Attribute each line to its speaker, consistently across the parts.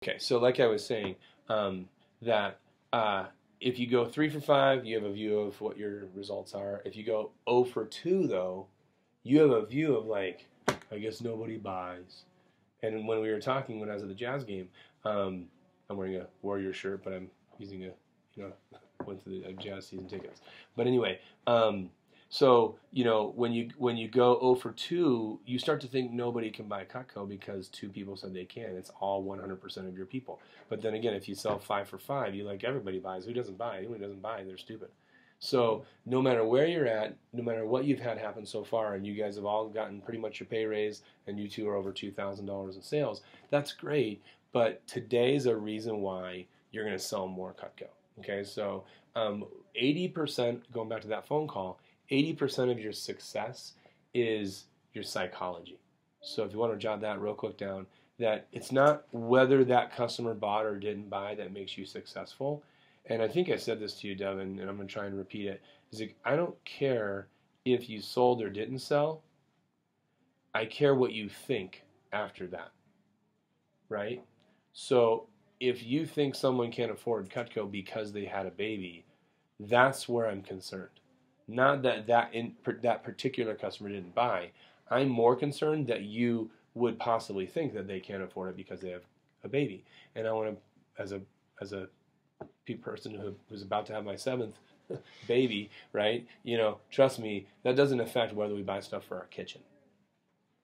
Speaker 1: Okay, so like I was saying, that if you go 3 for 5, you have a view of what your results are. If you go 0 for 2, though, you have a view of like, I guess nobody buys. And when we were talking when I was at the Jazz game, I'm wearing a Warrior shirt, but I'm using went to the Jazz season tickets. But anyway, so when you go 0 for 2, you start to think nobody can buy Cutco because 2 people said they can. It's all 100% of your people. But then again, if you sell 5 for 5, you like everybody buys. Who doesn't buy? Anyone who doesn't buy, they're stupid. So no matter where you're at, no matter what you've had happen so far, and you guys have all gotten pretty much your pay raise, and you two are over $2,000 in sales, that's great. But today's a reason why you're going to sell more Cutco. Okay, so 80%, going back to that phone call, 80% of your success is your psychology. So if you want to jot that real quick down, that it's not whether that customer bought or didn't buy that makes you successful. And I think I said this to you, Devin, and I'm going to try and repeat it. Is like, I don't care if you sold or didn't sell. I care what you think after that, right? So if you think someone can't afford Cutco because they had a baby, that's where I'm concerned. Not that particular customer didn't buy. I'm more concerned that you would possibly think that they can't afford it because they have a baby. And I want to, as a person who's about to have my 7th baby, right? Trust me, that doesn't affect whether we buy stuff for our kitchen.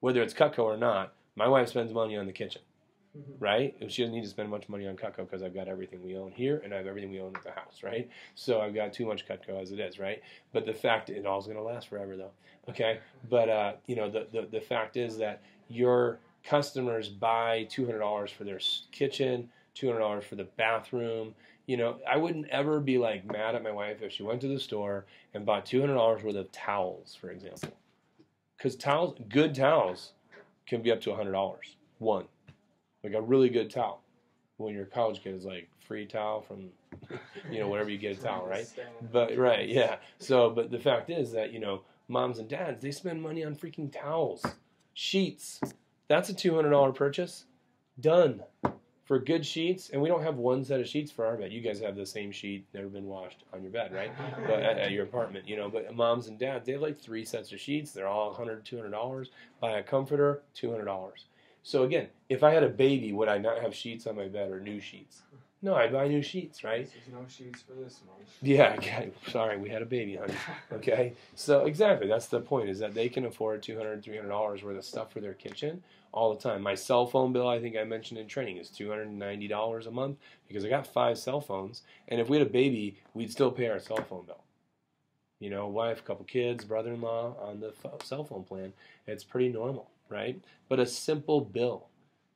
Speaker 1: Whether it's Cutco or not, my wife spends money on the kitchen, right? She doesn't need to spend much money on Cutco because I've got everything we own here and I have everything we own at the house, right? So I've got too much Cutco as it is, right? But the fact, it all's going to last forever though, okay? But, the fact is that your customers buy $200 for their kitchen, $200 for the bathroom. I wouldn't ever be like mad at my wife if she went to the store and bought $200 worth of towels, for example. Because good towels can be up to $100. One. Like a really good towel. When you're a college kid, it's like free towel from, whenever you get a towel, right? But, right, yeah. So, but the fact is that, moms and dads, they spend money on freaking towels. Sheets. That's a $200 purchase. Done. For good sheets, and we don't have one set of sheets for our bed. You guys have the same sheet, never been washed on your bed, right? But at your apartment, But moms and dads, they have like 3 sets of sheets. They're all $100, $200. Buy a comforter, $200. So again, if I had a baby, would I not have sheets on my bed or new sheets? No, I'd buy new sheets, right?
Speaker 2: There's no sheets for this month.
Speaker 1: Yeah, okay. Sorry, we had a baby, honey. Okay? So exactly, that's the point, is that they can afford $200, $300 worth of stuff for their kitchen all the time. My cell phone bill, I think I mentioned in training, is $290 a month because I got 5 cell phones, and if we had a baby, we'd still pay our cell phone bill. Wife, a couple kids, brother-in-law on the cell phone plan. It's pretty normal, right? But a simple bill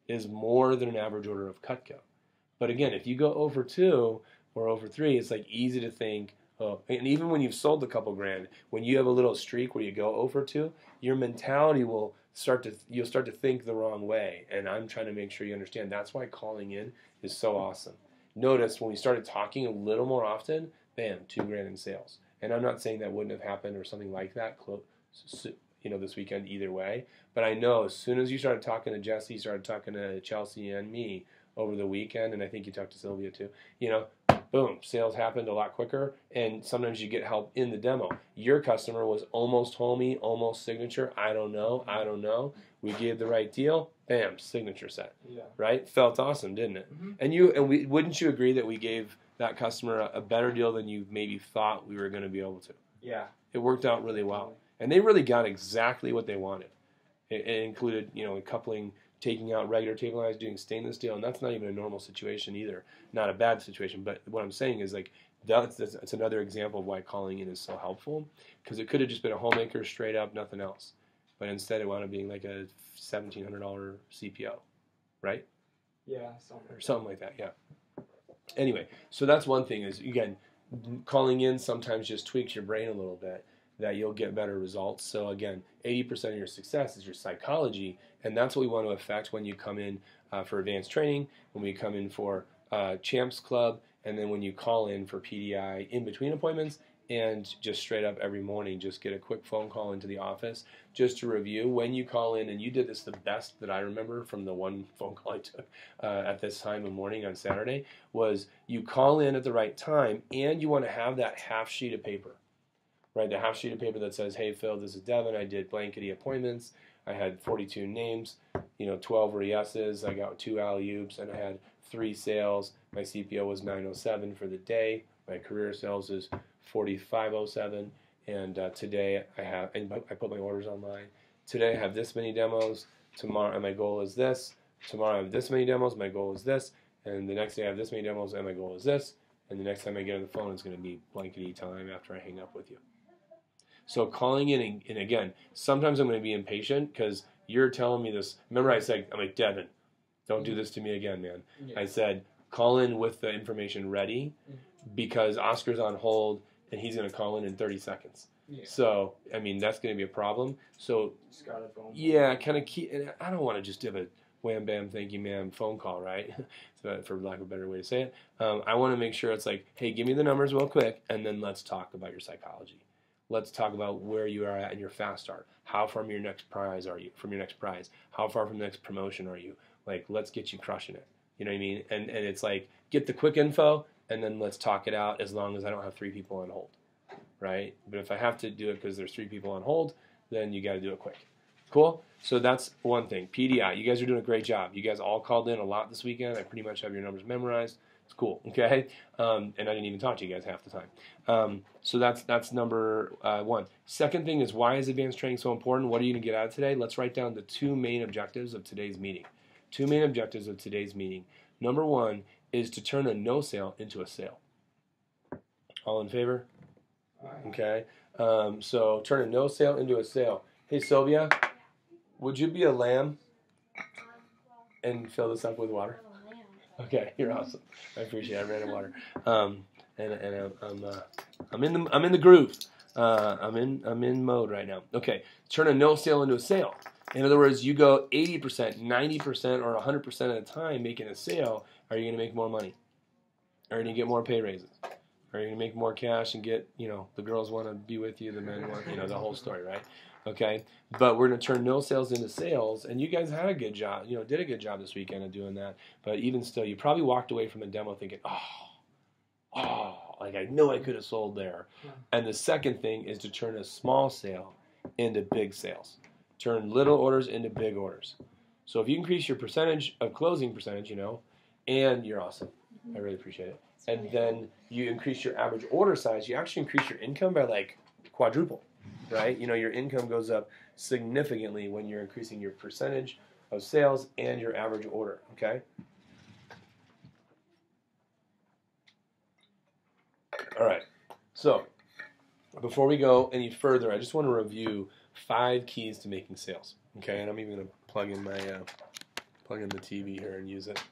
Speaker 1: is more than an average order of Cutco. But again, if you go 0 for 2 or 0 for 3, it's like easy to think, oh, and even when you've sold a couple grand, when you have a little streak where you go 0 for 2, your mentality you'll start to think the wrong way. And I'm trying to make sure you understand that's why calling in is so awesome. Notice when we started talking a little more often, bam, 2 grand in sales. And I'm not saying that wouldn't have happened or something like that, this weekend either way. But I know as soon as you started talking to Jesse, started talking to Chelsea and me over the weekend, and I think you talked to Sylvia too, boom, sales happened a lot quicker, and sometimes you get help in the demo. Your customer was almost homey, almost signature, I don't know. We gave the right deal, bam, signature set.
Speaker 2: Yeah.
Speaker 1: Right? Felt awesome, didn't it?
Speaker 2: Mm-hmm.
Speaker 1: And wouldn't you agree that we gave that customer a better deal than you maybe thought we were going to be able to?
Speaker 2: Yeah.
Speaker 1: It worked out really well. And they really got exactly what they wanted. It included, coupling, taking out regular table knives, doing stainless steel, and that's not even a normal situation either. Not a bad situation, but what I'm saying is like that's another example of why calling in is so helpful, because it could have just been a homemaker straight up, nothing else. But instead it wound up being like a $1,700 CPO, right?
Speaker 2: Yeah,
Speaker 1: something like that, yeah. Anyway, so that's one thing is, again, calling in sometimes just tweaks your brain a little bit, that you'll get better results. So again, 80% of your success is your psychology, and that's what we want to affect when you come in for advanced training, when we come in for Champs Club, and then when you call in for PDI in between appointments, and just straight up every morning, just get a quick phone call into the office just to review. When you call in, and you did this the best that I remember from the one phone call I took at this time of morning on Saturday, was you call in at the right time, and you want to have that half sheet of paper, right? The half sheet of paper that says, hey, Phil, this is Devin. I did blankety appointments. I had 42 names, 12 were yeses. I got 2 alley-oops, and I had 3 sales. My CPO was 907 for the day. My career sales is 4507, and today I put my orders online. Today I have this many demos. Tomorrow, and my goal is this. Tomorrow I have this many demos. My goal is this, and the next day I have this many demos, and my goal is this. And the next time I get on the phone, it's going to be blankety time after I hang up with you. So calling in, and again, sometimes I'm going to be impatient because you're telling me this. Remember I said, I'm like, Devin, don't do this to me again, man. Yeah. I said, call in with the information ready because Oscar's on hold and he's going to call in 30 seconds. Yeah. So, I mean, that's going to be a problem. So, yeah, kind of keep, and I don't want to just give a wham, bam, thank you, ma'am phone call, right? So, for lack of a better way to say it. I want to make sure it's like, hey, give me the numbers real quick and then let's talk about your psychology. Let's talk about where you are at in your fast start. How far from your next prize are you? How far from the next promotion are you? Like, let's get you crushing it. You know what I mean? And it's like, get the quick info, and then let's talk it out as long as I don't have 3 people on hold, right? But if I have to do it because there's 3 people on hold, then you got to do it quick. Cool? So that's one thing. PDI, you guys are doing a great job. You guys all called in a lot this weekend. I pretty much have your numbers memorized. It's cool, okay? And I didn't even talk to you guys half the time. So that's number 1. Second thing is, why is advanced training so important? What are you going to get out of today? Let's write down the 2 main objectives of today's meeting. 2 main objectives of today's meeting. Number 1 is to turn a no sale into a sale. All in favor? Okay. So turn a no sale into a sale. Hey, Sylvia, would you be a lamb and fill this up with water? Okay, you're awesome. I appreciate it. I ran out of water. I'm in the groove. I'm in mode right now. Okay, turn a no sale into a sale. In other words, you go 80%, 90%, or 100% of the time making a sale. Are you going to make more money? Are you going to get more pay raises? Are you going to make more cash and get, the girls want to be with you, the men want, the whole story, right? Okay, but we're going to turn no sales into sales, and you guys had a good job, did a good job this weekend of doing that, but even still, you probably walked away from a demo thinking, like I know I could have sold there. And the second thing is to turn a small sale into big sales. Turn little orders into big orders. So if you increase your percentage of closing percentage, and you're awesome. I really appreciate it. And then you increase your average order size, you actually increase your income by like quadruple, right? Your income goes up significantly when you're increasing your percentage of sales and your average order, okay? All right, so before we go any further, I just want to review 5 keys to making sales, okay? And I'm even going to plug in the TV here and use it.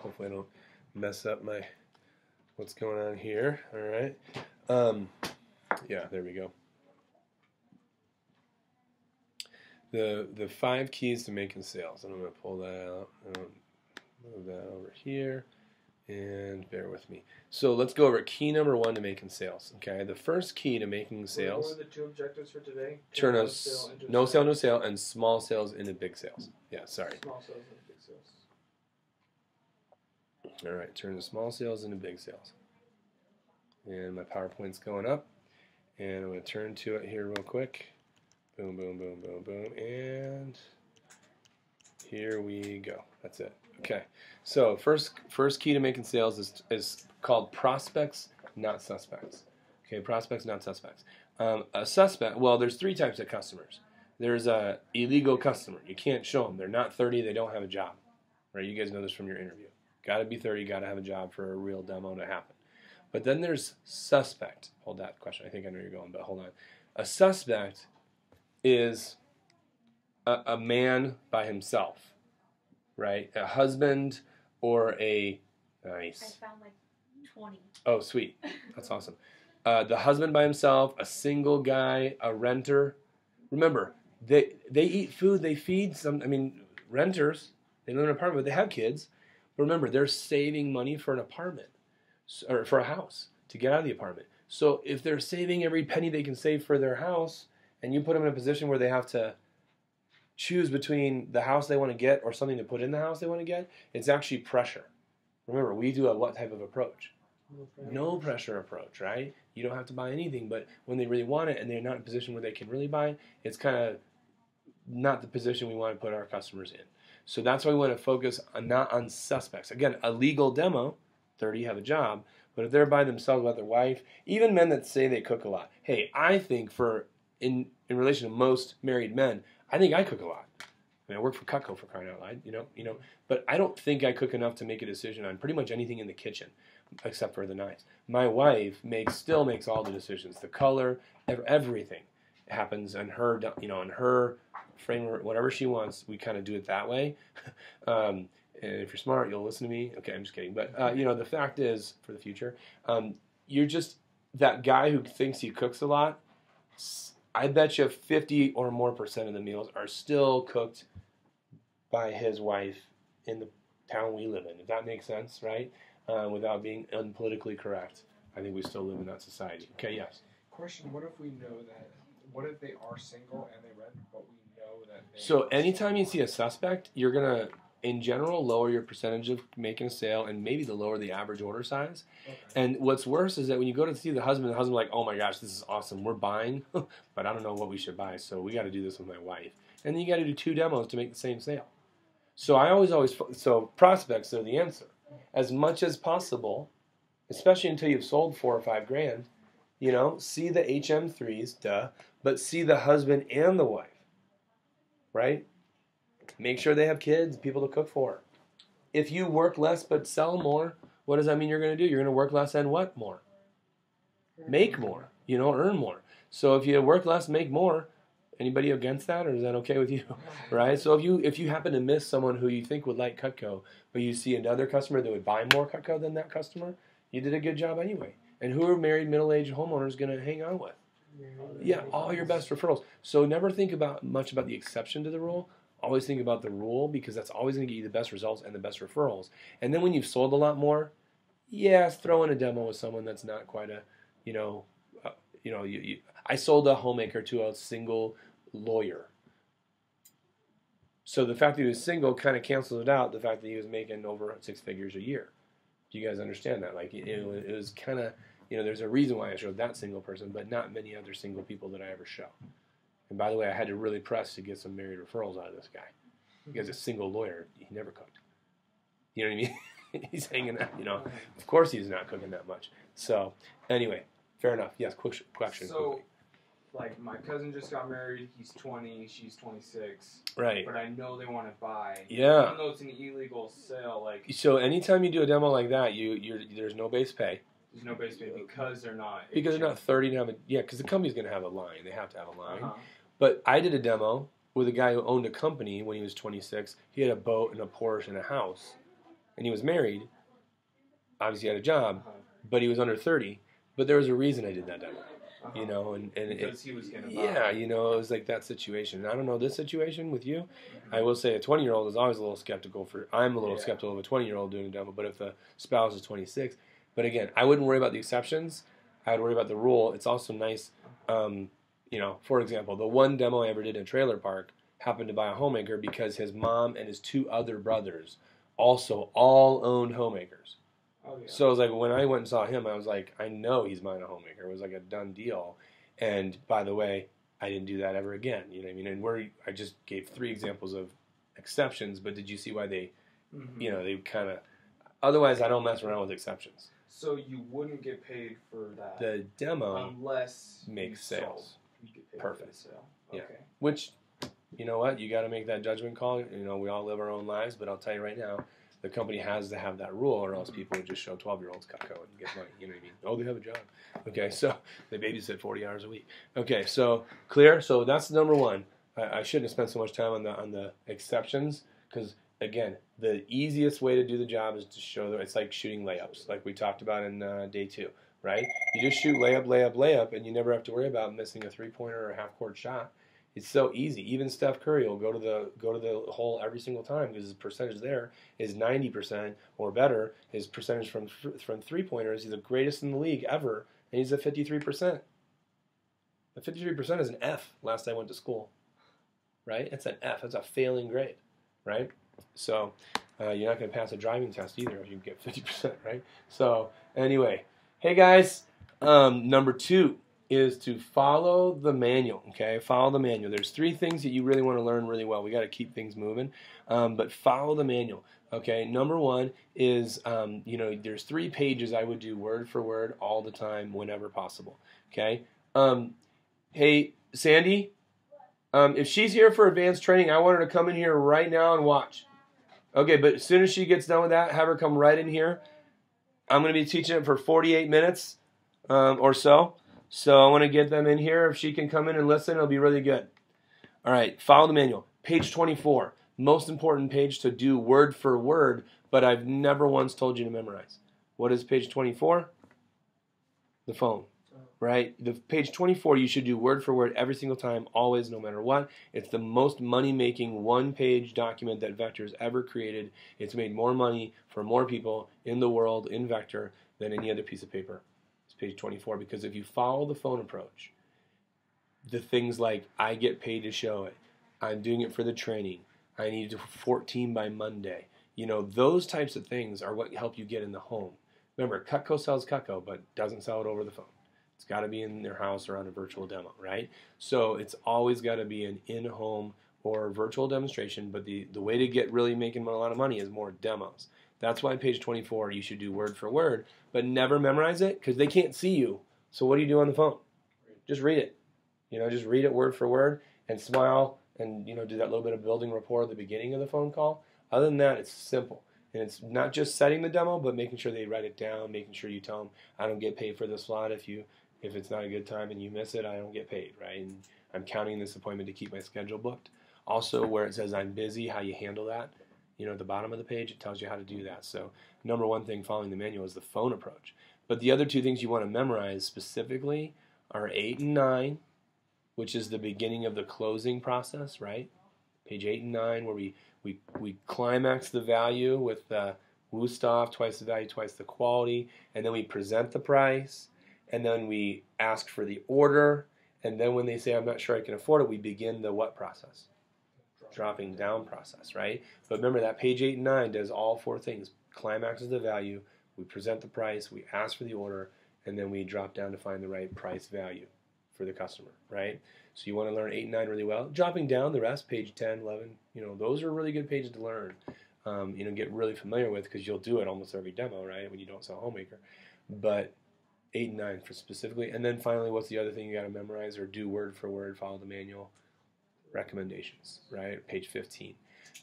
Speaker 1: Hopefully I don't mess up what's going on here. All right. Yeah, there we go. The 5 keys to making sales. And I'm going to pull that out. Move that over here. And bear with me. So let's go over key number 1 to making sales. Okay, the first key to making sales.
Speaker 2: What were the 2 objectives for today?
Speaker 1: Turn a no sale into sale, and small sales into big sales. Yeah, sorry.
Speaker 2: Small sales into big sales.
Speaker 1: All right, turn the small sales into big sales. And my PowerPoint's going up, and I'm going to turn to it here real quick. Boom, boom, boom, boom, boom, and here we go. That's it. Okay, so first key to making sales is called prospects, not suspects. Okay, prospects, not suspects. A suspect, well, there's 3 types of customers. There's a illegal customer. You can't show them. They're not 30. They don't have a job. Right? You guys know this from your interview. Got to be 30. Got to have a job for a real demo to happen. But then there's suspect. Hold that question. I think I know where you're going, but hold on. A suspect is a man by himself, right? A husband or a nice.
Speaker 3: I found like 20.
Speaker 1: Oh, sweet. That's awesome. The husband by himself, a single guy, a renter. Remember, they eat food, they feed renters, they live in an apartment, but they have kids. But remember, they're saving money for an apartment or for a house to get out of the apartment. So if they're saving every penny they can save for their house, and you put them in a position where they have to choose between the house they want to get or something to put in the house they want to get, it's actually pressure. Remember, we do a what type of approach? No pressure approach, right? You don't have to buy anything, but when they really want it and they're not in a position where they can really buy, it's kind of not the position we want to put our customers in. So that's why we want to focus on, not on suspects. Again, a legal demo, 30 have a job, but if they're by themselves without their wife, even men that say they cook a lot. Hey, I think in relation to most married men, I think I cook a lot. I mean, I work for Cutco for crying out loud, but I don't think I cook enough to make a decision on pretty much anything in the kitchen, except for the knives. My wife still makes all the decisions. The color, everything happens in her, in her framework. Whatever she wants, we kind of do it that way. And if you're smart, you'll listen to me. Okay, I'm just kidding. But the fact is, for the future, you're just that guy who thinks he cooks a lot. I bet you 50 or more % of the meals are still cooked by his wife in the town we live in. If that makes sense, right? Without being unpolitically correct. I think we still live in that society. Okay, yes.
Speaker 2: Question: what if we know that? What if they are single and they rent, but we know that?
Speaker 1: So anytime you see a suspect, you're gonna, in general, lower your percentage of making a sale, and maybe to lower the average order size.
Speaker 2: Okay.
Speaker 1: And what's worse is that when you go to see the husband like, oh my gosh, this is awesome, we're buying, but I don't know what we should buy, so we got to do this with my wife. And then you got to do 2 demos to make the same sale. So so prospects are the answer. As much as possible, especially until you've sold 4 or 5 grand, see the HM3s, but see the husband and the wife, right? Make sure they have kids, people to cook for. If you work less but sell more, what does that mean you're going to do? You're going to work less and what more? Make more, earn more. So if you work less, make more. Anybody against that, or is that okay with you? Right? So if you happen to miss someone who you think would like Cutco, but you see another customer that would buy more Cutco than that customer, you did a good job anyway. And who are married, middle-aged homeowners going to hang out with? Yeah, all your best referrals. So never think much about the exception to the rule. Always think about the rule, because that's always going to get you the best results and the best referrals. And then when you've sold a lot more, throw in a demo with someone that's not quite a, I sold a homemaker to a single lawyer. So the fact that he was single kind of cancels it out, the fact that he was making over 6 figures a year. Do you guys understand that? Like, it was kind of, there's a reason why I showed that single person, but not many other single people that I ever show. And by the way, I had to really press to get some married referrals out of this guy. Because a single lawyer, he never cooked. You know what I mean? He's hanging out, Of course he's not cooking that much. So, anyway, fair enough. Yes, question.
Speaker 2: So, like, my cousin just got married. He's 20. She's 26.
Speaker 1: Right.
Speaker 2: But I know they want to buy.
Speaker 1: Yeah.
Speaker 2: Even though it's an illegal sale,
Speaker 1: So anytime you do a demo like that, there's no base pay.
Speaker 2: There's no base pay because they're not.
Speaker 1: Because they're not 30 to have because the company's going to have a line. They have to have a line.
Speaker 2: Uh-huh.
Speaker 1: But I did a demo with a guy who owned a company when he was 26. He had a boat and a Porsche and a house. And he was married. Obviously, he had a job. But he was under 30. But there was a reason I did that demo. And
Speaker 2: because he was going to buy.
Speaker 1: Yeah, it was like that situation. And I don't know this situation with you. I will say a 20-year-old is always a little skeptical I'm a little skeptical of a 20-year-old doing a demo. But if the spouse is 26, but again, I wouldn't worry about the exceptions. I would worry about the rule. It's also nice, for example, the one demo I ever did in a trailer park happened to buy a homemaker because his mom and his 2 other brothers also all owned homemakers.
Speaker 2: Oh, yeah.
Speaker 1: So it was like when I went and saw him, I was like, I know he's buying a homemaker. It was like a done deal. And by the way, I didn't do that ever again. You know what I mean? And I just gave 3 examples of exceptions, but did you see why they, they kind of, otherwise I don't mess around with exceptions.
Speaker 2: So you wouldn't get paid for that.
Speaker 1: The demo
Speaker 2: unless
Speaker 1: makes sales.
Speaker 2: You get paid
Speaker 1: Perfect.
Speaker 2: For the sale.
Speaker 1: Yeah.
Speaker 2: Okay.
Speaker 1: Which, you know what? You got to make that judgment call. We all live our own lives, but I'll tell you right now, the company has to have that rule, or else people would just show 12-year-olds Cutco and get money. You know what I mean? Oh, they have a job. Okay, so they babysit 40 hours a week. Okay, so clear. So that's number 1. I shouldn't have spent so much time on the exceptions, because again, the easiest way to do the job is to show that it's like shooting layups, like we talked about in day 2, right? You just shoot layup, layup, layup, and you never have to worry about missing a 3-pointer or a half-court shot. It's so easy. Even Steph Curry will go to the hole every single time because his percentage there is 90% or better. His percentage from 3-pointers, he's the greatest in the league ever and he's at 53%. The 53% is an F last I went to school, right? It's an F. It's a failing grade, right? So you're not going to pass a driving test either if you get 50%, right? So anyway, hey guys, number 2 is to follow the manual, okay? Follow the manual. There's 3 things that you really want to learn really well. We got to keep things moving, but follow the manual, okay? Number 1 is, there's 3 pages I would do word for word all the time whenever possible, okay? Hey, Sandy, if she's here for advanced training, I want her to come in here right now and watch. Okay, but as soon as she gets done with that, have her come right in here. I'm going to be teaching it for 48 minutes or so. So I want to get them in here. If she can come in and listen, it'll be really good. All right, follow the manual. Page 24, most important page to do word for word, but I've never once told you to memorize. What is page 24? The phone. Right? The page 24 you should do word for word every single time, always, no matter what. It's the most money-making one-page document that Vector has ever created. It's made more money for more people in the world in Vector than any other piece of paper. It's page 24 because if you follow the phone approach, the things like I get paid to show it, I'm doing it for the training, I need to 14 by Monday, those types of things are what help you get in the home. Remember, Cutco sells Cutco, but doesn't sell it over the phone. It's got to be in their house or on a virtual demo, right? So it's always got to be an in-home or virtual demonstration, but the way to get really making a lot of money is more demos. That's why page 24 you should do word for word, but never memorize it because they can't see you. So what do you do on the phone? Just read it. Just read it word for word and smile and, do that little bit of building rapport at the beginning of the phone call. Other than that, it's simple. And it's not just setting the demo, but making sure they write it down, making sure you tell them, I don't get paid for the slot if it's not a good time and you miss it, I don't get paid, right? And I'm counting this appointment to keep my schedule booked. Also, where it says I'm busy, how you handle that, at the bottom of the page, it tells you how to do that. So number 1 thing following the manual is the phone approach. But the other 2 things you want to memorize specifically are 8 and 9, which is the beginning of the closing process, right? Page 8 and 9, where we climax the value with Wusthof, twice the value, twice the quality, and then we present the price. And then we ask for the order, and then when they say, I'm not sure I can afford it, we begin the what process? Dropping down process, right? But remember that page 8 and 9 does all 4 things. Climaxes the value, we present the price, we ask for the order, and then we drop down to find the right price value for the customer, right? So you want to learn 8 and 9 really well. Dropping down the rest, page 10, 11, those are really good pages to learn, get really familiar with because you'll do it almost every demo, right, when you don't sell Homemaker. But 8 and 9 for specifically. And then finally, what's the other thing you got to memorize or do word for word, follow the manual? Recommendations, right? Page 15.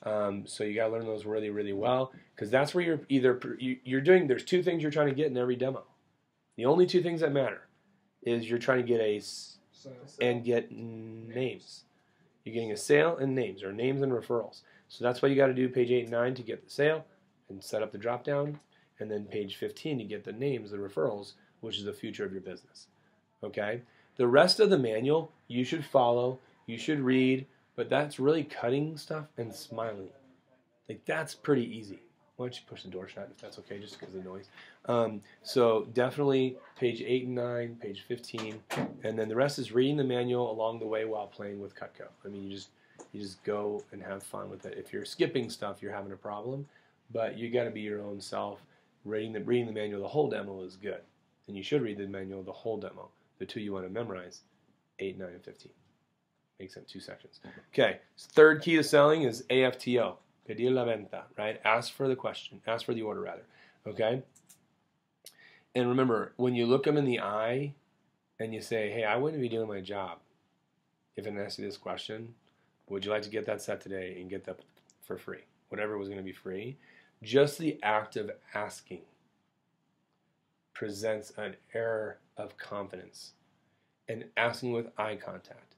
Speaker 1: So you got to learn those really, really well because that's where you're doing, there's 2 things you're trying to get in every demo. The only 2 things that matter is you're trying to get and get names. You're getting a sale and names, or names and referrals. So that's why you got to do page 8 and 9 to get the sale and set up the drop down, and then page 15 to get the names, the referrals, which is the future of your business, okay? The rest of the manual, you should follow, you should read, but that's really cutting stuff and smiling. Like, that's pretty easy. Why don't you push the door shut if that's okay, just because of the noise. So definitely page 8 and 9, page 15, and then the rest is reading the manual along the way while playing with Cutco. I mean, you just go and have fun with it. If you're skipping stuff, you're having a problem, but you got to be your own self. Reading the manual, the whole demo is good. And you should read the manual, the whole demo. The 2 you want to memorize, 8, 9, and 15. Makes it 2 sections. Okay, 3rd key to selling is AFTO, pedir la venta, right? Ask for the order rather, okay? And remember, when you look them in the eye and you say, hey, I wouldn't be doing my job if I asked you this question, would you like to get that set today and get that for free? Whatever was going to be free. Just the act of asking presents an air of confidence. And asking with eye contact,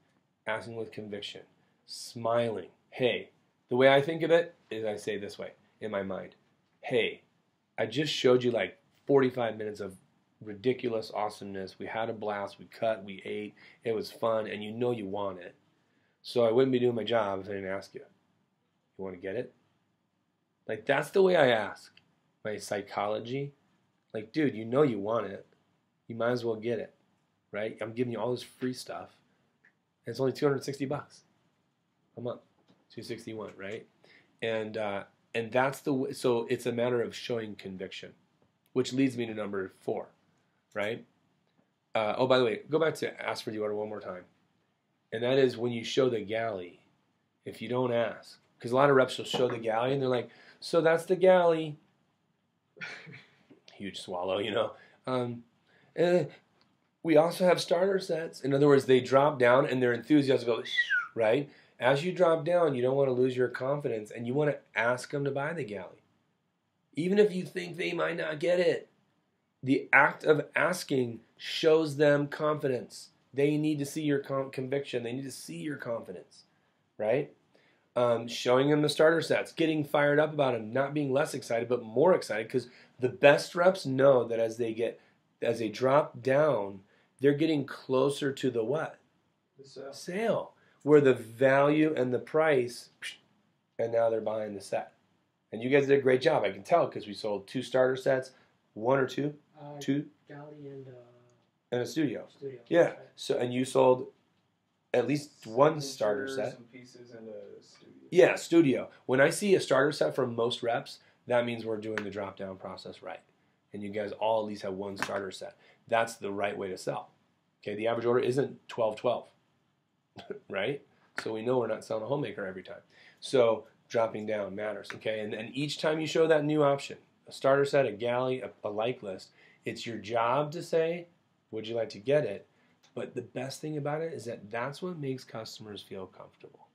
Speaker 1: asking with conviction, smiling. Hey, the way I think of it is I say this way in my mind. Hey, I just showed you like 45 minutes of ridiculous awesomeness. We had a blast. We cut. We ate. It was fun. And you know you want it. So I wouldn't be doing my job if I didn't ask you. You want to get it? Like, that's the way I ask. My psychology. Like, dude, you know you want it. you might as well get it, right? I'm giving you all this free stuff, and it's only $260 a month, 261, right? And that's the way, so it's a matter of showing conviction, which leads me to number 4, right? Oh, by the way, go back to ask for the order one more time, and that is when you show the galley. If you don't ask, because a lot of reps will show the galley and they're like, so that's the galley. Huge swallow, you know. We also have starter sets. In other words, they drop down and their enthusiasm goes, right? As you drop down, you don't want to lose your confidence and you want to ask them to buy the galley. Even if you think they might not get it. The act of asking shows them confidence. They need to see your conviction. They need to see your confidence, right? Showing them the starter sets, getting fired up about them, not being less excited, but more excited, because the best reps know that as they drop down, they're getting closer to the what?
Speaker 2: The
Speaker 1: Sale. Where the value and the price, and now they're buying the set. And you guys did a great job. I can tell because we sold 2 starter sets, 1 or 2? 2?
Speaker 3: Galley
Speaker 1: And a studio.
Speaker 3: studio.
Speaker 1: Yeah.
Speaker 3: Right.
Speaker 1: So, and you sold at least 1 starter set.
Speaker 2: Some pieces and a studio.
Speaker 1: Yeah, studio. When I see a starter set from most reps, that means we're doing the drop down process right. And you guys all at least have 1 starter set. That's the right way to sell. Okay, the average order isn't 12-12, right? So we know we're not selling a homemaker every time. So dropping down matters, okay? And each time you show that new option, a starter set, a galley, a like list, it's your job to say, would you like to get it? But the best thing about it is that that's what makes customers feel comfortable.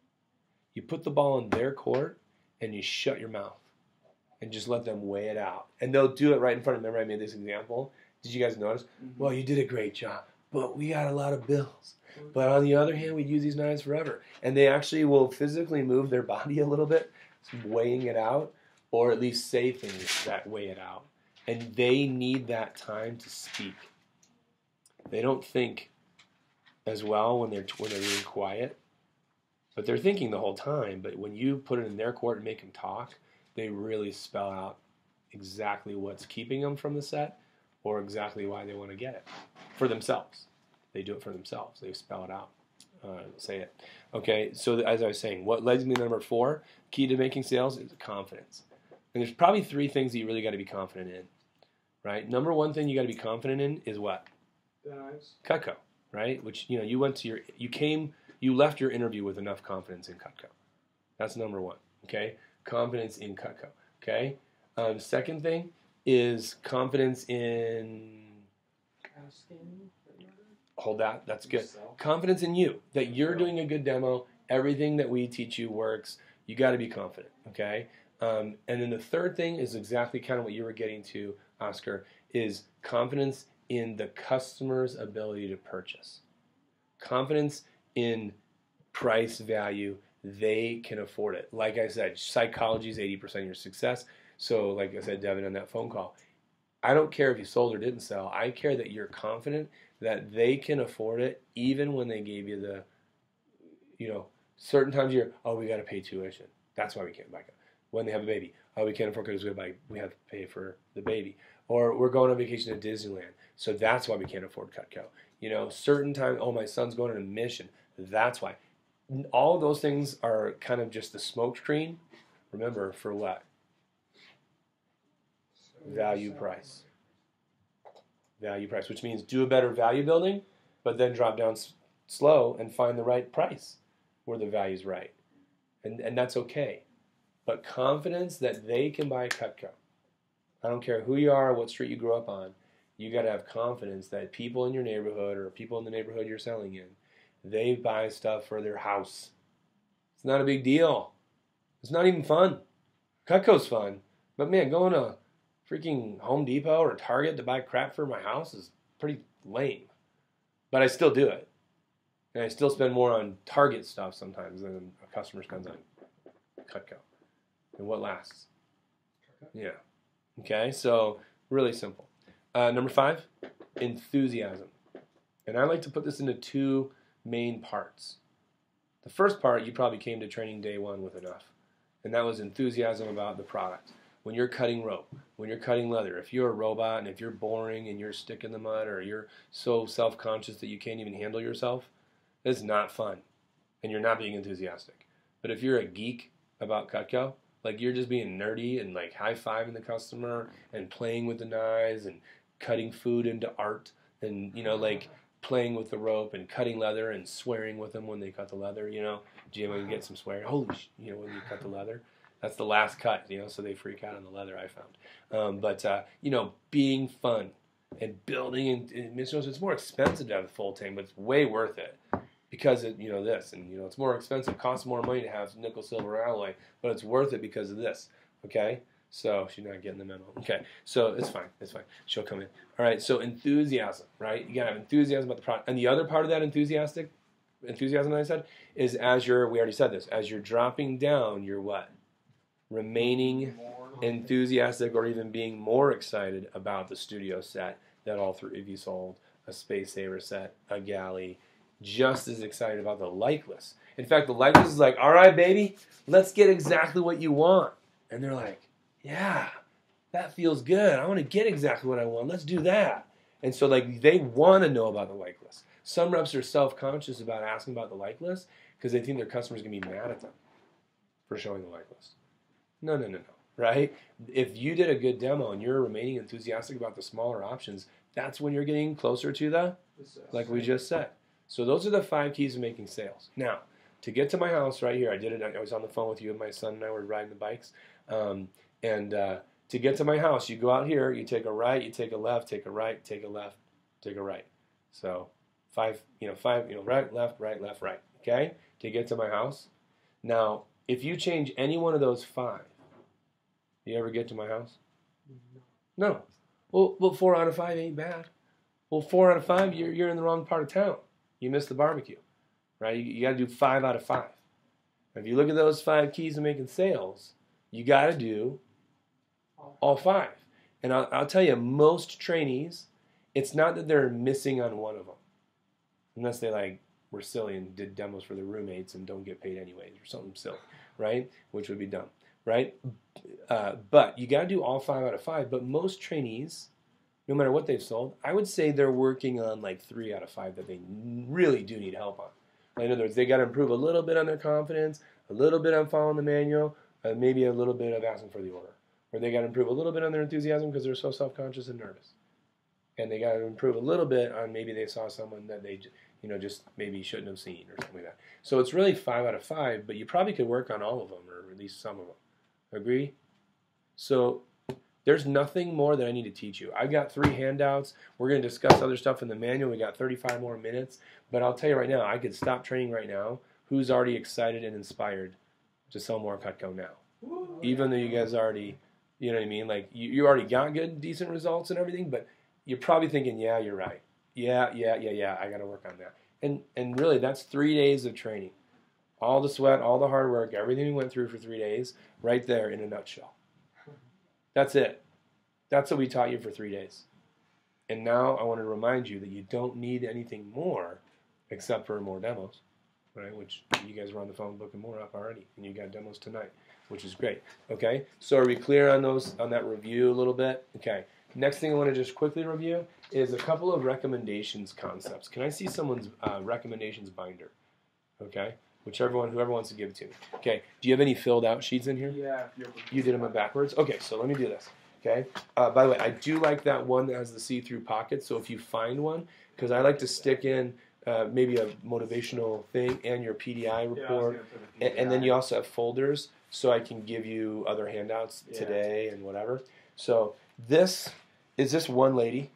Speaker 1: You put the ball in their court and you shut your mouth and just let them weigh it out. And they'll do it right in front of them. Remember I made this example? Did you guys notice?
Speaker 2: Mm-hmm.
Speaker 1: Well, you did a great job, but we got a lot of bills. But on the other hand, we'd use these knives forever. And they actually will physically move their body a little bit, weighing it out, or at least say things that weigh it out. And they need that time to speak. They don't think as well when they're being quiet, but they're thinking the whole time. But when you put it in their court and make them talk, they really spell out exactly what's keeping them from the set or exactly why they want to get it for themselves. They do it for themselves. They spell it out, say it. Okay, so as I was saying, what leads me to number 4, key to making sales is confidence. And there's probably 3 things that you really got to be confident in, right? Number 1 thing you got to be confident in is what?
Speaker 2: The knives.
Speaker 1: Cutco, right? Which, you know, you left your interview with enough confidence in Cutco. That's number 1, okay? Confidence in Cutco, okay? Second thing is confidence in...
Speaker 3: Asking.
Speaker 1: Hold that. That's good.
Speaker 2: Yourself.
Speaker 1: Confidence in you, that you're doing a good demo. Everything that we teach you works. You got to be confident, okay? And then the third thing is exactly kind of what you were getting to, Oscar, is confidence in the customer's ability to purchase. Confidence in price value. They can afford it. Like I said, psychology is 80% of your success. So like I said, Devin, on that phone call, I don't care if you sold or didn't sell. I care that you're confident that they can afford it even when they gave you the, you know, certain times you're, oh, we got to pay tuition. That's why we can't buy it. When they have a baby, oh, we can't afford because we have to pay for the baby. Or we're going on vacation to Disneyland, so that's why we can't afford Cutco. You know, certain time, oh, my son's going on a mission. That's why. All of those things are kind of just the smoke screen. Remember, for what? Value price. Value price, which means do a better value building, but then drop down slow and find the right price where the value's right. And that's okay. But confidence that they can buy Cutco. I don't care who you are, what street you grew up on, you got to have confidence that people in your neighborhood or people in the neighborhood you're selling in, they buy stuff for their house. It's not a big deal. It's not even fun. Cutco's fun. But man, going to freaking Home Depot or Target to buy crap for my house is pretty lame. But I still do it. And I still spend more on Target stuff sometimes than a customer spends on Cutco. And what lasts? Yeah. Okay, so really simple. Number 5, enthusiasm. And I like to put this into 2 main parts. The first part, you probably came to training day 1 with enough. And that was enthusiasm about the product. when you're cutting rope, when you're cutting leather, if you're a robot and if you're boring and you're stuck in the mud or you're so self-conscious that you can't even handle yourself, it's not fun and you're not being enthusiastic. But if you're a geek about Cutco, like you're just being nerdy and like high-fiving the customer and playing with the knives and cutting food into art and, you know, like playing with the rope and cutting leather and swearing with them when they cut the leather, you know. Do you ever get some swearing? Holy you know, when you cut the leather. That's the last cut, you know, so they freak out on the leather, I found. You know, being fun and building, and it's more expensive to have a full tank, but it's way worth it because it, you know, this, and, you know, it's more expensive, costs more money to have nickel, silver, alloy, but it's worth it because of this, okay? So she's not getting the memo. Okay, so it's fine, She'll come in. All right, so enthusiasm, right? You gotta have enthusiasm about the product. And the other part of that enthusiasm that I said, is we already said this, as you're dropping down, you're what? Remaining enthusiastic or even being more excited about the studio set that all three of you sold, a Space Saver set, a galley, just as excited about the lightless. In fact, the lightless is like, all right, baby, let's get exactly what you want. And they're like, yeah, that feels good. I want to get exactly what I want. Let's do that. And so like they want to know about the lightless. Some reps are self-conscious about asking about the lightless because they think their customer's going to be mad at them for showing the lightless. No, right? If you did a good demo and you're remaining enthusiastic about the smaller options, that's when you're getting closer to the, like we just said. So those are the 5 keys to making sales. Now, to get to my house right here, I was on the phone with you and my son and I were riding the bikes. To get to my house, you go out here, you take a right, you take a left, take a right, take a left, take a right. So 5, right, left, right, okay? To get to my house. Now, if you change any one of those 5, you ever get to my house? No. Well, 4 out of 5 ain't bad. Well, 4 out of 5, you're in the wrong part of town. You missed the barbecue, right? You got to do 5 out of 5. If you look at those 5 keys to making sales, you got to do all 5. And I'll tell you, most trainees, it's not that they're missing on one of them, unless they like were silly and did demos for their roommates and don't get paid anyways or something silly, right? Which would be dumb, right? But you got to do all 5 out of 5. But most trainees, no matter what they've sold, I would say they're working on like 3 out of 5 that they really do need help on. In other words, they got to improve a little bit on their confidence, a little bit on following the manual, maybe a little bit of asking for the order. Or they got to improve a little bit on their enthusiasm because they're so self-conscious and nervous. And they got to improve a little bit on maybe they saw someone that they just maybe shouldn't have seen or something like that. So it's really 5 out of 5, but you probably could work on all of them or at least some of them. Agree? So there's nothing more that I need to teach you. I've got 3 handouts. We're going to discuss other stuff in the manual. We got 35 more minutes. But I'll tell you right now, I could stop training right now. Who's already excited and inspired to sell more Cutco now? Even though you guys already, you know what I mean? Like you already got good, decent results and everything, but you're probably thinking, yeah, you're right. Yeah, I got to work on that. And really, that's 3 days of training. All the sweat, all the hard work, everything we went through for 3 days, right there in a nutshell. That's it. That's what we taught you for 3 days. And now I want to remind you that you don't need anything more except for more demos, right? Which you guys were on the phone booking more up already, and you got demos tonight, which is great. Okay, so are we clear on that review a little bit? Okay. Next thing I want to just quickly review is a couple of recommendations concepts. Can I see someone's recommendations binder? Okay, whoever wants to give it to me. Okay, do you have any filled out sheets in here?
Speaker 2: Yeah.
Speaker 1: You did them backwards? Okay, so let me do this. Okay, by the way, I do like that one that has the see-through pocket, so if you find one, because I like to stick in maybe a motivational thing and your PDI report, and then you also have folders, so I can give you other handouts today and whatever. So is this one lady?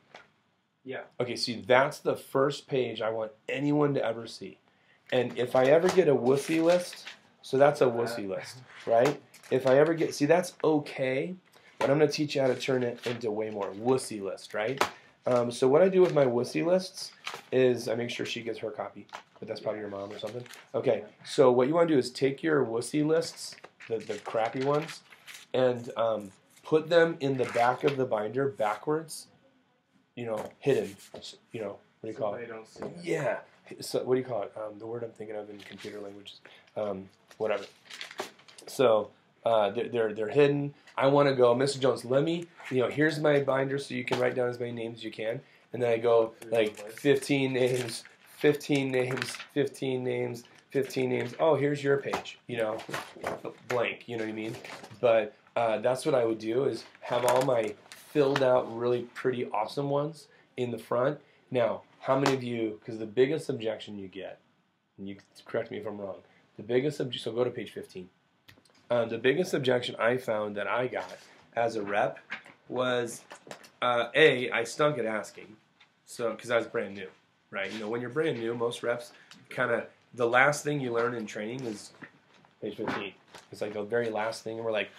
Speaker 2: Yeah.
Speaker 1: Okay, see, that's the first page I want anyone to ever see. And if I ever get a wussy list, so that's a wussy list, right? If I ever get, see, that's okay, but I'm going to teach you how to turn it into way more. Wussy list, right? So what I do with my wussy lists is I make sure she gets her copy, but that's probably your mom or something. Okay, so what you want to do is take your wussy lists, the crappy ones, and put them in the back of the binder backwards, hidden, what do you call it?
Speaker 2: They don't see it.
Speaker 1: Yeah. So what do you call it? The word I'm thinking of in computer language, whatever. So They're hidden. I want to go, Mr. Jones, let me, here's my binder so you can write down as many names as you can. And then I go like 15 names, 15 names, 15 names, 15 names. Oh, here's your page, blank, you know what I mean? But that's what I would do is have all my filled out, really pretty, awesome ones in the front. Now, how many of you, because the biggest objection you get, and you can correct me if I'm wrong, so go to page 15. The biggest objection I found that I got as a rep was, I stunk at asking, because I was brand new, right? When you're brand new, most reps the last thing you learn in training is page 15. It's like the very last thing, and we're like,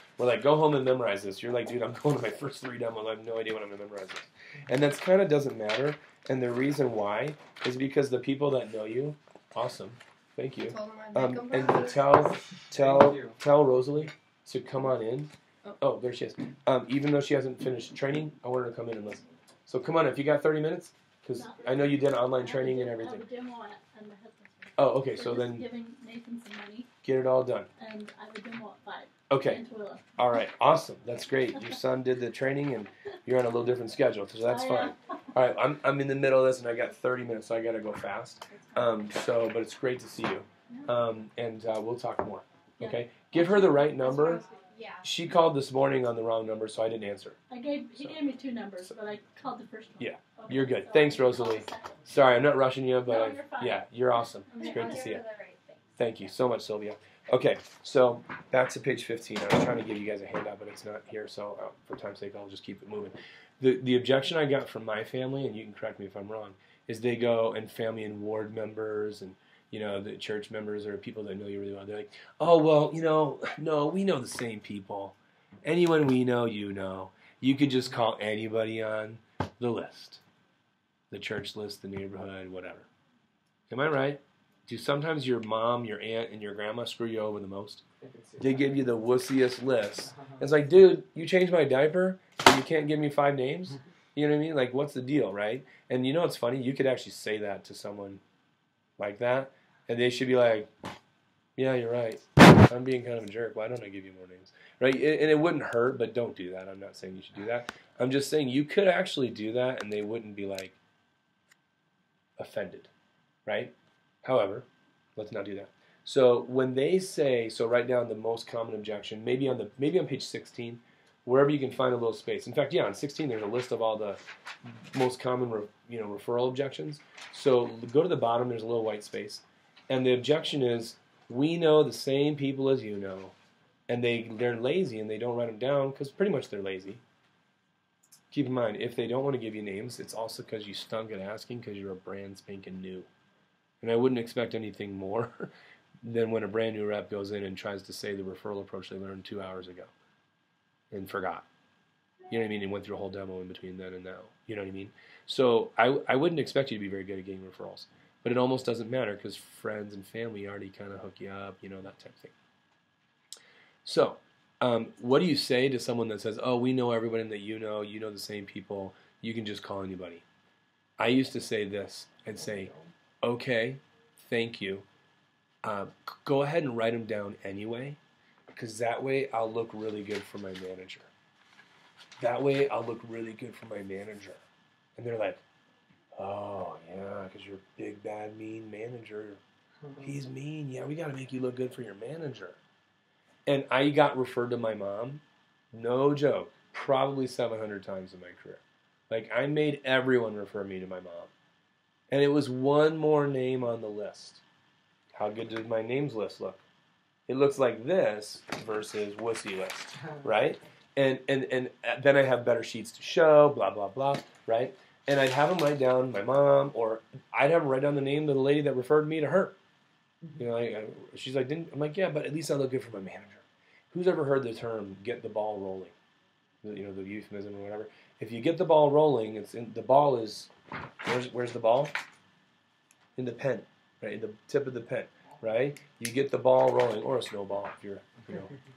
Speaker 1: go home and memorize this. You're like, dude, I'm going to my first 3 demos. I have no idea what I'm going to memorize this. And that's kind of doesn't matter. And the reason why is because the people that know you, awesome. Thank you. And tell Rosalie to come on in. Oh, there she is. Even though she hasn't finished training, I want her to come in and listen. So come on, if you got 30 minutes, because I know you did online training and everything. Oh, okay. So then
Speaker 4: giving Nathan some money.
Speaker 1: Get it all done.
Speaker 4: And I have a demo at 5.
Speaker 1: Okay. All right. Awesome. That's great. Your son did the training, and you're on a little different schedule, so that's fine. All right. I'm in the middle of this, and I got 30 minutes, so I got to go fast. But it's great to see you. And we'll talk more. Okay. Give her the right number.
Speaker 5: Yeah.
Speaker 1: She called this morning on the wrong number, so I didn't answer.
Speaker 4: He gave me 2 numbers, but I called the first one.
Speaker 1: Yeah.
Speaker 4: Okay,
Speaker 1: You're good.
Speaker 4: so
Speaker 1: Thanks, Rosalie. Sorry, I'm not rushing you, but
Speaker 4: No, you're fine.
Speaker 1: yeah, you're awesome. It's
Speaker 4: Okay.
Speaker 1: great to see you.
Speaker 5: For the right thing.
Speaker 1: Thank you so much, Sylvia. Okay, so back to page 15. I was trying to give you guys a handout, but it's not here, so for time's sake, I'll just keep it moving. The objection I got from my family, and you can correct me if I'm wrong, is they go and family and ward members and the church members or people that know you really well. They're like, oh well, no, we know the same people. Anyone we know, you could just call anybody on the list, the church list, the neighborhood, whatever. Am I right? Do sometimes your mom, your aunt, and your grandma screw you over the most? They give you the wussiest list. It's like, dude, you changed my diaper, and you can't give me 5 names? You know what I mean? Like, what's the deal, right? And it's funny? You could actually say that to someone like that, and they should be like, yeah, you're right. I'm being kind of a jerk. Why don't I give you more names? Right? And it wouldn't hurt, but don't do that. I'm not saying you should do that. I'm just saying you could actually do that, and they wouldn't be, like, offended, right? However, let's not do that. So when they say, write down the most common objection, maybe on page 16, wherever you can find a little space. In fact, on 16 there's a list of all the most common referral objections. So go to the bottom, there's a little white space, and the objection is, we know the same people as you know, and they're lazy and they don't write them down because pretty much they're lazy. Keep in mind, if they don't want to give you names, it's also because you stunk at asking because you're a brand spanking new. And I wouldn't expect anything more than when a brand new rep goes in and tries to say the referral approach they learned 2 hours ago and forgot. You know what I mean? And went through a whole demo in between then and now. You know what I mean? So I wouldn't expect you to be very good at getting referrals. But it almost doesn't matter because friends and family already kind of hook you up, that type of thing. So what do you say to someone that says, oh, we know everybody that you know the same people, you can just call anybody? I used to say this. I'd say, okay, thank you. Go ahead and write them down anyway, because that way I'll look really good for my manager. And they're like, oh, yeah, because you're a big, bad, mean manager. He's mean. Yeah, we got to make you look good for your manager. And I got referred to my mom, no joke, probably 700 times in my career. Like, I made everyone refer me to my mom. And it was one more name on the list. How good does my names list look? It looks like this versus wussy list, right? And then I have better sheets to show, blah, blah, blah, right? And I'd have them write down my mom, or I'd have them write down the name of the lady that referred me to her. She's like, I'm like, yeah, but at least I look good for my manager. Who's ever heard the term "get the ball rolling"? The euphemism or whatever. If you get the ball rolling, the ball is where's the ball? In the pen, right? In the tip of the pen, right? You get the ball rolling, or a snowball if you're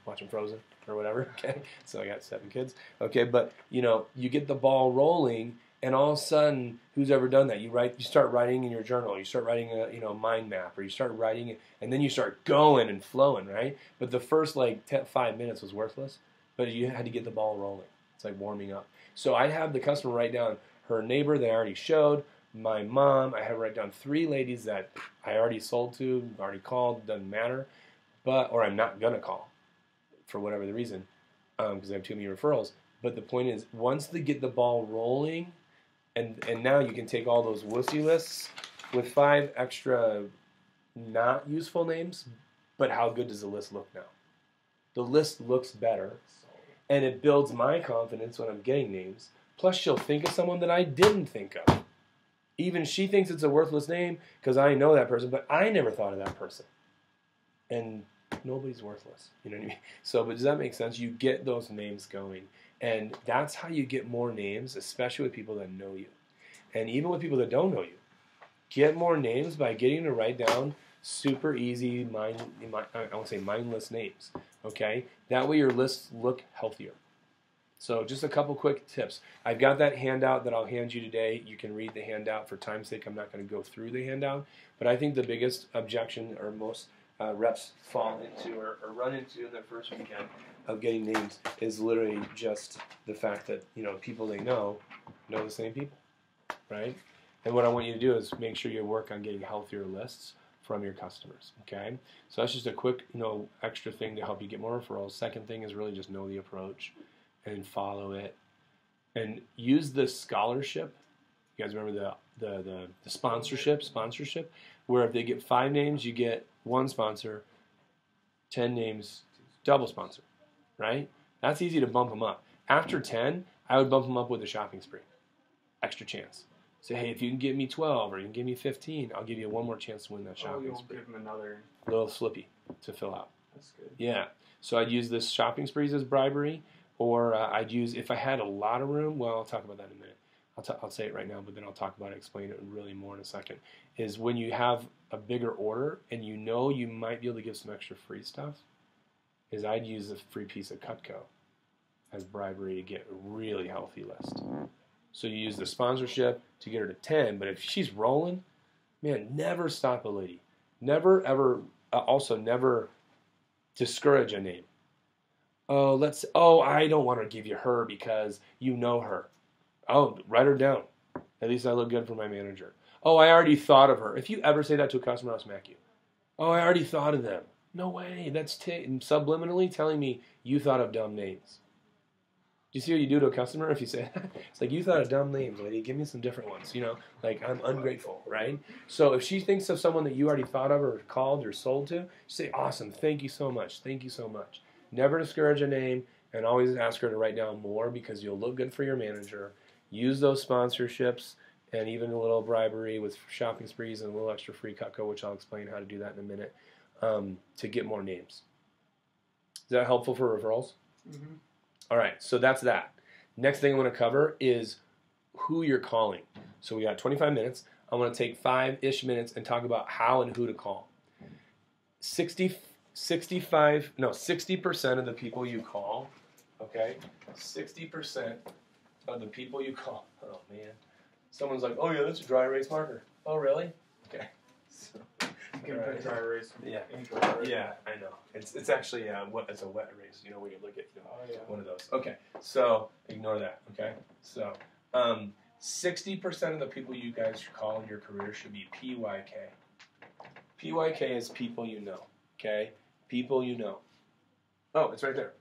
Speaker 1: watching Frozen or whatever. Okay, so I got 7 kids. Okay, but you get the ball rolling. And all of a sudden, who's ever done that? You start writing in your journal. You start writing a mind map, or you start writing it, and then you start going and flowing, right? But the first 5 minutes was worthless, but you had to get the ball rolling. It's like warming up. So I'd have the customer write down her neighbor that I already showed, my mom. I had her write down 3 ladies that I already sold to, already called, doesn't matter, or I'm not gonna call for whatever the reason, because I have too many referrals. But the point is, once they get the ball rolling. And now you can take all those wussy lists with 5 extra not useful names, but how good does the list look now? The list looks better, and it builds my confidence when I'm getting names. Plus, she'll think of someone that I didn't think of. Even she thinks it's a worthless name because I know that person, but I never thought of that person. And nobody's worthless. You know what I mean? So, but does that make sense? You get those names going. And that's how you get more names, especially with people that know you. And even with people that don't know you. Get more names by getting to write down super easy, I won't say mindless names. Okay? That way your lists look healthier. So just a couple quick tips. I've got that handout that I'll hand you today. You can read the handout. For time's sake, I'm not going to go through the handout. But I think the biggest objection, or most reps fall into or run into in their first weekend of getting names, is literally just the fact that people they know the same people, right? And what I want you to do is make sure you work on getting healthier lists from your customers. Okay, so that's just a quick extra thing to help you get more referrals. Second thing is really just know the approach and follow it, and use the scholarship. You guys remember the sponsorship, where if they get 5 names, you get 1 sponsor, 10 names, double sponsor, right? That's easy to bump them up. After 10, I would bump them up with a shopping spree. Extra chance. Say, hey, if you can give me 12 or you can give me 15, I'll give you one more chance to win that shopping spree.
Speaker 2: Give them another
Speaker 1: little slippy to fill out.
Speaker 2: That's good.
Speaker 1: Yeah. So I'd use this shopping sprees as bribery, or I'd use, if I had a lot of room, well, I'll talk about that in a minute. I'll say it right now, but then I'll talk about it, explain it really more in a second, is when you have a bigger order and you might be able to give some extra free stuff, is I'd use a free piece of Cutco as bribery to get a really healthy list. So you use the sponsorship to get her to 10, but if she's rolling, man, never stop a lady. Never, ever, also never discourage a name. I don't want to give you her because you know her. Oh, write her down. At least I look good for my manager. Oh, I already thought of her. If you ever say that to a customer, I'll smack you. Oh, I already thought of them. No way. That's subliminally telling me you thought of dumb names. Do you see what you do to a customer if you say that? It's like, you thought of dumb names, lady. Give me some different ones. Like, I'm ungrateful, right? So if she thinks of someone that you already thought of or called or sold to, say, awesome. Thank you so much. Thank you so much. Never discourage a name, and always ask her to write down more because you'll look good for your manager. Use those sponsorships and even a little bribery with shopping sprees and a little extra free Cutco, which I'll explain how to do that in a minute, to get more names. Is that helpful for referrals?
Speaker 2: Mm-hmm.
Speaker 1: All right, so that's that. Next thing I want to cover is who you're calling. So we got 25 minutes. I'm going to take 5-ish minutes and talk about how and who to call. 60% of the people you call, okay? 60% of the people you call. Oh, man. Someone's like, oh, yeah, that's a dry erase marker. Oh, really? Okay. So,
Speaker 2: You can put dry erase.
Speaker 1: Yeah.
Speaker 2: Ink over it.
Speaker 1: Yeah, I know. It's actually it's a wet erase. Where you look at
Speaker 2: Oh, yeah.
Speaker 1: one of those. Okay, so ignore that. Okay, so 60% of the people you guys call in your career should be PYK. PYK is people you know. Okay, people you know. Oh, it's right there.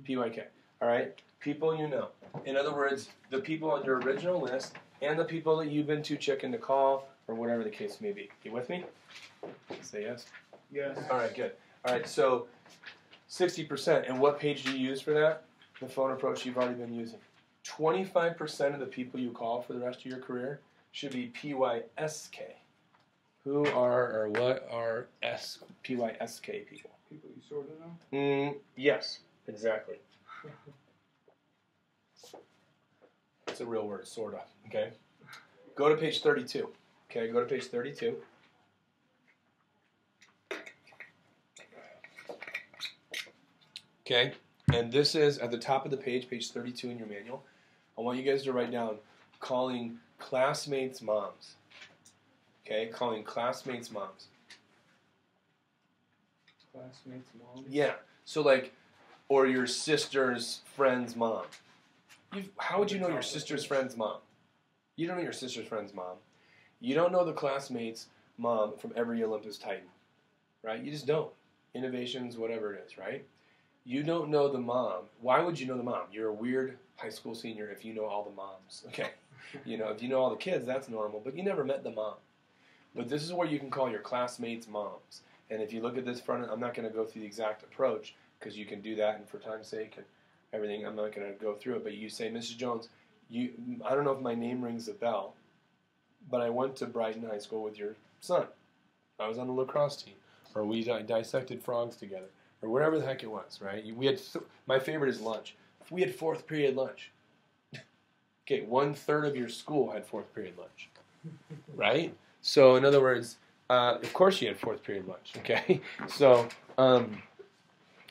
Speaker 1: PYK. All right, people you know. In other words, the people on your original list and the people that you've been too chicken to call, or whatever the case may be. You with me? Say yes.
Speaker 2: Yes.
Speaker 1: All right, good. All right, so 60%. And what page do you use for that? The phone approach you've already been using. 25% of the people you call for the rest of your career should be PYSK. Who are or what are PYSK people?
Speaker 2: People you sort of know?
Speaker 1: Yes, exactly. It's a real word, sort of. Okay. Go to page 32. Okay, go to page 32. Okay, and this is at the top of the page, page 32 in your manual. I want you guys to write down calling classmates' moms. Okay, calling classmates' moms.
Speaker 3: Classmates' mom.
Speaker 1: Yeah. So like, or your sister's friend's mom. How would you know your sister's friend's mom? You don't know your sister's friend's mom. You don't know the classmate's mom from every Olympus Titan, right? You just don't. Innovations, whatever it is, right? You don't know the mom. Why would you know the mom? You're a weird high school senior if you know all the moms, okay? You know, if you know all the kids, that's normal, but you never met the mom. But this is where you can call your classmates' moms. And if you look at this front, I'm not going to go through the exact approach because you can do that, and for time's sake and everything, I'm not going to go through it. But you say, Mrs. Jones, I don't know if my name rings a bell, but I went to Brighton High School with your son. I was on the lacrosse team, or we dissected frogs together, or whatever the heck it was, right? We had my favorite is lunch. We had fourth period lunch. Okay, 1/3 of your school had fourth period lunch, right? So in other words, of course you had fourth period lunch. Okay, so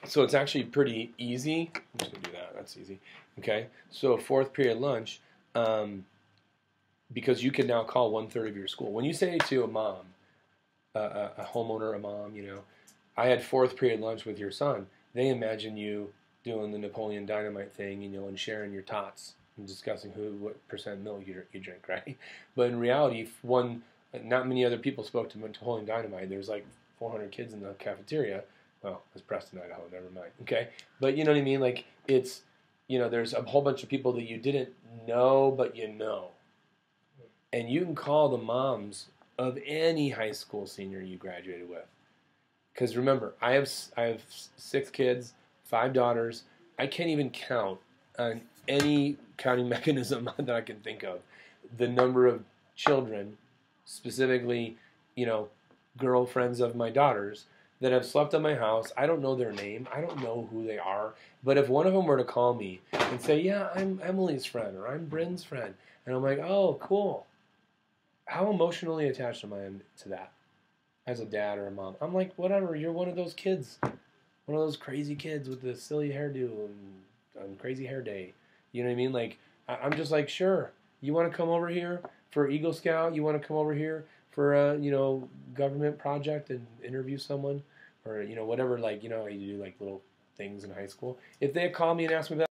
Speaker 1: so it's actually pretty easy. I'm just gonna do that. That's easy. Okay, so fourth period lunch, because you can now call 1/3 of your school. When you say to a mom, a homeowner, a mom, you know, I had fourth period lunch with your son. They imagine you doing the Napoleon Dynamite thing, you know, and sharing your tots and discussing what percent milk you drink, right? But in reality, not many other people spoke to Napoleon Dynamite. There's like 400 kids in the cafeteria. Well, it's Preston, Idaho. Never mind. Okay, but you know what I mean? Like it's, you know, there's a whole bunch of people that you didn't know, but you know, and you can call the moms of any high school senior you graduated with. Because remember, I have 6 kids, 5 daughters. I can't even count on any counting mechanism that I can think of the number of children, specifically, you know, girlfriends of my daughters, that have slept at my house. I don't know their name. I don't know who they are. But if one of them were to call me and say, yeah, I'm Emily's friend, or I'm Bryn's friend, and I'm like, oh, cool. How emotionally attached am I to that as a dad or a mom? I'm like, whatever, you're one of those kids. One of those crazy kids with the silly hairdo and crazy hair day. You know what I mean? Like, I'm just like, sure. You want to come over here for Eagle Scout? You want to come over here for a, you know, government project and interview someone? Or, you know, whatever, like, you know how you do, like, little things in high school. If they call me and ask me that,